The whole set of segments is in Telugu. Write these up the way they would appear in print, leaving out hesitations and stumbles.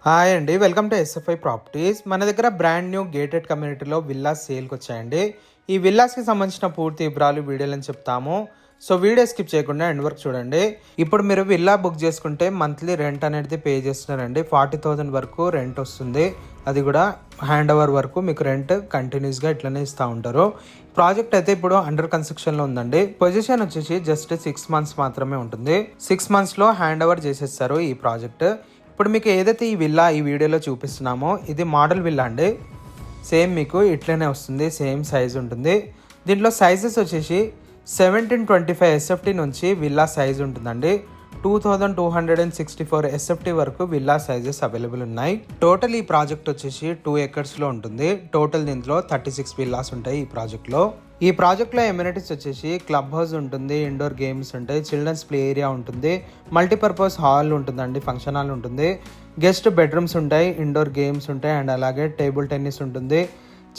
హాయ్ అండి, వెల్కమ్ టు ఎస్ఎఫ్ఐ ప్రాపర్టీస్. మన దగ్గర బ్రాండ్ న్యూ గేటెడ్ కమ్యూనిటీలో విల్లాస్ సేల్కి వచ్చాయండి. ఈ విల్లాస్కి సంబంధించిన పూర్తి వివరాలు వీడియోలని చెప్తాము. సో వీడియో స్కిప్ చేయకుండా ఎండ్ వరకు చూడండి. ఇప్పుడు మీరు విల్లా బుక్ చేసుకుంటే మంత్లీ రెంట్ అనేది పే చేస్తున్నారండి. 40,000 వరకు రెంట్ వస్తుంది. అది కూడా హ్యాండ్ ఓవర్ వరకు మీకు రెంట్ కంటిన్యూస్గా ఇట్లనే ఇస్తూ ఉంటారు. ప్రాజెక్ట్ అయితే ఇప్పుడు అండర్ కన్స్ట్రక్షన్లో ఉందండి. పొజిషన్ వచ్చేసి జస్ట్ 6 months మాత్రమే ఉంటుంది. 6 monthsలో హ్యాండ్ ఓవర్ చేసేస్తారు ఈ ప్రాజెక్ట్. ఇప్పుడు మీకు ఏదైతే ఈ విల్లా ఈ వీడియోలో చూపిస్తున్నామో ఇది మోడల్ విల్లా అండి. సేమ్ మీకు ఇట్లనే వస్తుంది, సేమ్ సైజ్ ఉంటుంది. దీంట్లో సైజెస్ వచ్చేసి 1725 SFT నుంచి విల్లా సైజ్ ఉంటుందండి. 2264 SFT వరకు విల్లా సైజెస్ అవైలబుల్ ఉన్నాయి. టోటల్ ఈ ప్రాజెక్ట్ వచ్చేసి 2 acresలో ఉంటుంది. టోటల్ దీంట్లో 36 విల్లాస్ ఉంటాయి ఈ ప్రాజెక్ట్లో. ఈ ప్రాజెక్ట్లో ఎమ్యూనిటీస్ వచ్చేసి క్లబ్ హౌస్ ఉంటుంది, ఇండోర్ గేమ్స్ ఉంటాయి, చిల్డ్రన్స్ ప్లే ఏరియా ఉంటుంది, మల్టీపర్పస్ హాల్ ఉంటుందండి, ఫంక్షన్ హాల్ ఉంటుంది, గెస్ట్ బెడ్రూమ్స్ ఉంటాయి, ఇండోర్ గేమ్స్ ఉంటాయి, అండ్ అలాగే టేబుల్ టెన్నిస్ ఉంటుంది,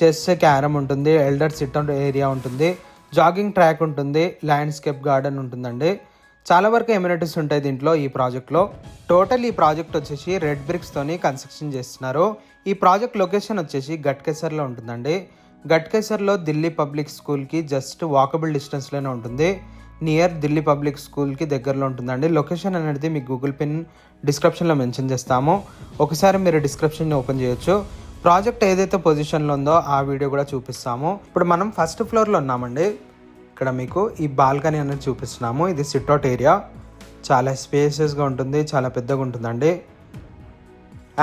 చెస్ క్యారమ్ ఉంటుంది, ఎల్డర్ సిట్ అవుట్ ఏరియా ఉంటుంది, జాగింగ్ ట్రాక్ ఉంటుంది, ల్యాండ్స్కేప్ గార్డెన్ ఉంటుందండి. చాలా వరకు ఎమ్యూనిటీస్ ఉంటాయి దీంట్లో ఈ ప్రాజెక్ట్లో. టోటల్ ఈ ప్రాజెక్ట్ వచ్చేసి రెడ్ బ్రిక్స్తోని కన్స్ట్రక్షన్ చేస్తున్నారు. ఈ ప్రాజెక్ట్ లొకేషన్ వచ్చేసి గట్కేసర్లో ఉంటుందండి. గట్కేసర్లో ఢిల్లీ పబ్లిక్ స్కూల్కి జస్ట్ వాకబుల్ డిస్టెన్స్లోనే ఉంటుంది. నియర్ ఢిల్లీ పబ్లిక్ స్కూల్కి దగ్గరలో ఉంటుందండి. లొకేషన్ అనేది మీకు గూగుల్ పిన్ డిస్క్రిప్షన్లో మెన్షన్ చేస్తాము. ఒకసారి మీరు డిస్క్రిప్షన్ని ఓపెన్ చేయొచ్చు. ప్రాజెక్ట్ ఏదైతే పొజిషన్లో ఉందో ఆ వీడియో కూడా చూపిస్తాము. ఇప్పుడు మనం ఫస్ట్ ఫ్లోర్లో ఉన్నామండి. ఇక్కడ మీకు ఈ బాల్కనీ అనేది చూపిస్తున్నాము. ఇది సిట్అవుట్ ఏరియా, చాలా స్పేసెస్గా ఉంటుంది, చాలా పెద్దగా ఉంటుందండి.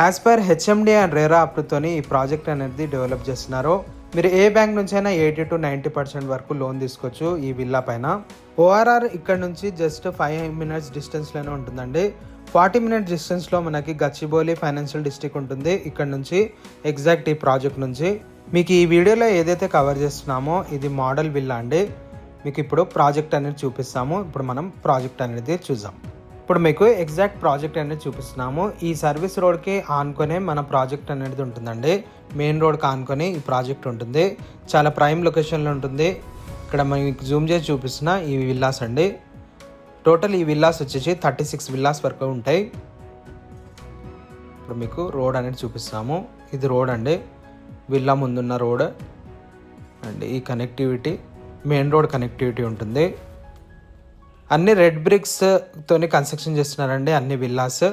As per HMD and RERA అప్రూవ్తోని ఈ ప్రాజెక్ట్ అనేది డెవలప్ చేస్తున్నారు. మీరు ఏ బ్యాంక్ నుంచి అయినా 80 to 90% వరకు లోన్ తీసుకోవచ్చు ఈ విల్లా పైన. ఓఆర్ఆర్ ఇక్కడ నుంచి జస్ట్ 5 minutes డిస్టెన్స్లోనే ఉంటుందండి. 40 minutes డిస్టెన్స్లో మనకి గచ్చిబౌలి ఫైనాన్షియల్ డిస్ట్రిక్ట్ ఉంటుంది. ఇక్కడ నుంచి ఎగ్జాక్ట్ ఈ ప్రాజెక్ట్ నుంచి మీకు ఈ వీడియోలో ఏదైతే కవర్ చేస్తున్నామో ఇది మోడల్ విల్లా అండి. మీకు ఇప్పుడు ప్రాజెక్ట్ అనేది చూపిస్తాము. ఇప్పుడు మనం ప్రాజెక్ట్ అనేది చూద్దాం. ఇప్పుడు మీకు ఎగ్జాక్ట్ ప్రాజెక్ట్ అనేది చూపిస్తున్నాము. ఈ సర్వీస్ రోడ్కి ఆనుకొనే మన ప్రాజెక్ట్ అనేది ఉంటుందండి. మెయిన్ రోడ్కి ఆనుకొని ఈ ప్రాజెక్ట్ ఉంటుంది. చాలా ప్రైమ్ లొకేషన్లో ఉంటుంది. ఇక్కడ మీకు జూమ్ చేసి చూపిస్తున్న ఈ విల్లాస్ అండి. టోటల్ ఈ విల్లాస్ వచ్చేసి 36 విల్లాస్ వరకు ఉంటాయి. ఇప్పుడు మీకు రోడ్ అనేది చూపిస్తాము. ఇది రోడ్ అండి, విల్లా ముందున్న రోడ్ అండ్ ఈ కనెక్టివిటీ మెయిన్ రోడ్ కనెక్టివిటీ ఉంటుంది. అన్ని రెడ్ బ్రిక్స్ తోని కన్స్ట్రక్షన్ చేస్తున్నారండి అన్ని విల్లాస్.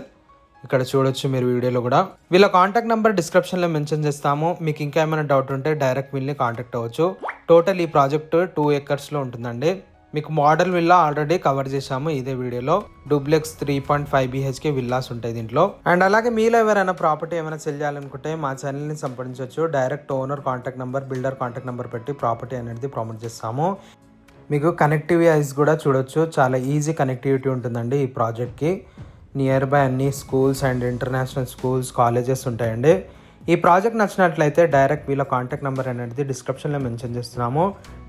ఇక్కడ చూడొచ్చు మీరు వీడియోలో కూడా. వీళ్ళ కాంటాక్ట్ నెంబర్ డిస్క్రిప్షన్లో మెన్షన్ చేస్తాము. మీకు ఇంకా ఏమైనా డౌట్ ఉంటే డైరెక్ట్ వీళ్ళని కాంటాక్ట్ అవ్వచ్చు. టోటల్ ఈ ప్రాజెక్ట్ 2 acresలో ఉంటుందండి. మీకు మోడల్ విల్లా ఆల్రెడీ కవర్ చేశాము ఇదే వీడియోలో. డూప్లెక్స్ 3.5 BHK విల్లాస్ ఉంటాయి దీంట్లో. అండ్ అలాగే మీలో ఎవరైనా ప్రాపర్టీ ఏమైనా సెల్ చేయాలనుకుంటే మా ఛానల్ని సంప్రదించవచ్చు. Direct owner contact number, builder contact number పెట్టి ప్రాపర్టీ అనేది ప్రమోట్ చేస్తాము. మీకు కనెక్టివిటీ ఐస్ కూడా చూడొచ్చు. చాలా ఈజీ కనెక్టివిటీ ఉంటుందండి ఈ ప్రాజెక్ట్కి. నియర్ బై అన్ని schools and international schools, colleges ఉంటాయండి. ఈ ప్రాజెక్ట్ నచ్చినట్లయితే డైరెక్ట్ వీళ్ళ కాంటాక్ట్ నెంబర్ అనేది డిస్క్రిప్షన్లో మెన్షన్ చేస్తున్నాము.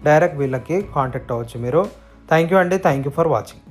డైరెక్ట్ వీళ్ళకి కాంటాక్ట్ అవ్వచ్చు మీరు. థ్యాంక్ యూ అండి. Thank you for watching.